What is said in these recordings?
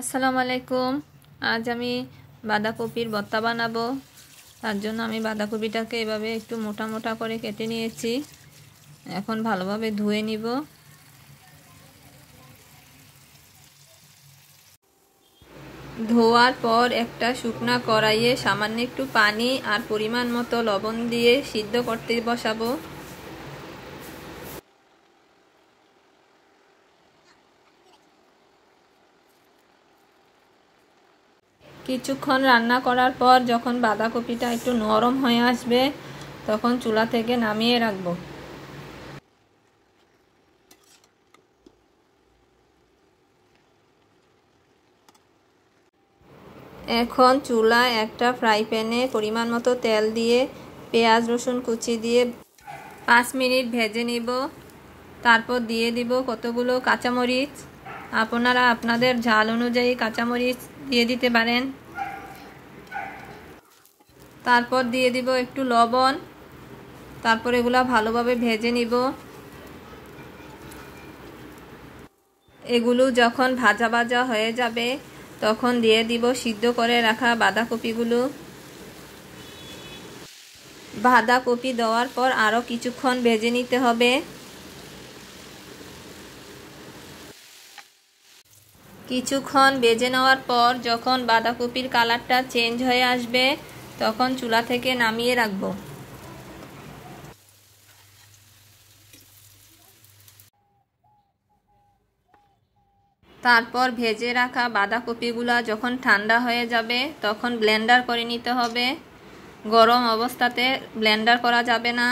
আসসালামু আলাইকুম। আজ আমি বাঁধাকপির ভর্তা বানাবো। তার জন্য আমি বাঁধাকপিটাকে এভাবে একটু মোটা মোটা করে কেটে নিয়েছি। এখন ভালোভাবে ধুয়ে নিব। ধোয়ার পর একটা শুকনা কড়াইয়ে সামান্য একটু পানি আর পরিমাণ মতো লবণ দিয়ে সিদ্ধ করতে বসাবো। কিছুক্ষণ রান্না করার পর যখন বাঁধাকপিটা একটু নরম হয়ে আসবে তখন চুলা থেকে নামিয়ে রাখবো। এখন চুলায় একটা ফ্রাই প্যানে পরিমাণ মতো তেল দিয়ে পেঁয়াজ রসুন কুচি দিয়ে 5 মিনিট ভেজে নিব। তারপর দিয়ে দিব কতগুলো কাঁচামরিচ। আপনারা আপনাদের ঝাল অনুযায়ী কাঁচামরিচ দিয়ে দিতে পারেন। তারপর দিয়ে দিব একটু লবণ। তারপর এগুলা ভালোভাবে ভেজে নিব। এগুলো যখন ভাজা ভাজা হয়ে যাবে তখন দিয়ে দিব সিদ্ধ করে রাখা বাঁধাকপিগুলো। বাঁধাকপি দেওয়ার পর আরও কিছুক্ষণ ভেজে নিতে হবে। কিছুক্ষণ ভেজে নেওয়ার পর যখন বাঁধাকপির কালারটা চেঞ্জ হয়ে আসবে তখন চুলা থেকে নামিয়ে রাখব। তারপর ভেজে রাখা বাঁধাকপিগুলা যখন ঠান্ডা হয়ে যাবে তখন ব্লেন্ডার করে নিতে হবে। গরম অবস্থাতে ব্লেন্ডার করা যাবে না।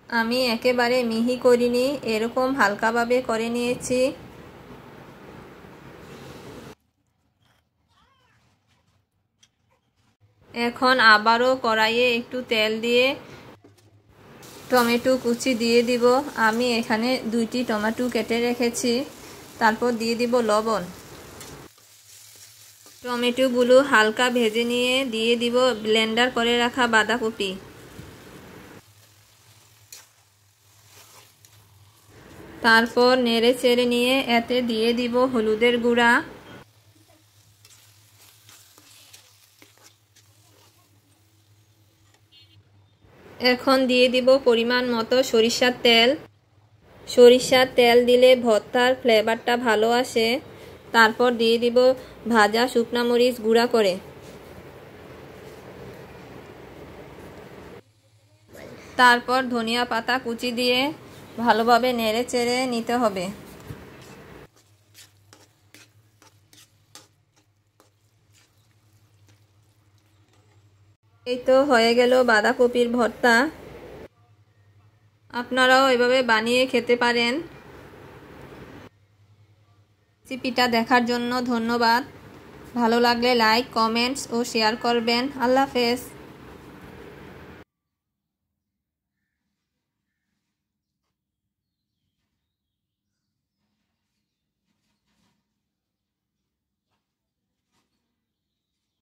আমি একেবারে মিহি করিনি, এরকম হালকাভাবে করে নিয়েছি। এখন আবারও কড়াইয়ে একটু তেল দিয়ে টমেটো কুচি দিয়ে দিব। আমি এখানে 2টি টমেটো কেটে রেখেছি। তারপর দিয়ে দিব লবণ। টমেটোগুলো হালকা ভেজে নিয়ে দিয়ে দিব ব্লেন্ডার করে রাখা বাঁধাকপি। তারপর নেড়ে চেড়ে নিয়ে এতে দিয়ে দিব হলুদের গুঁড়া। এখন দিয়ে দিব পরিমাণ মতো সরিষার তেল। সরিষার তেল দিলে ভর্তার ফ্লেভারটা ভালো আসে। তারপর দিয়ে দিব ভাজা শুকনা মরিচ গুঁড়া করে। তারপর ধনিয়া পাতা কুচি দিয়ে ভালোভাবে নেড়ে চেড়ে নিতে হবে। এই তো হয়ে গেল বাঁধাকপির ভর্তা। আপনারাও এভাবে বানিয়ে খেতে পারেন। রেসিপিটা দেখার জন্য ধন্যবাদ। ভালো লাগলে লাইক, কমেন্টস ও শেয়ার করবেন। আল্লাহ হাফেজ।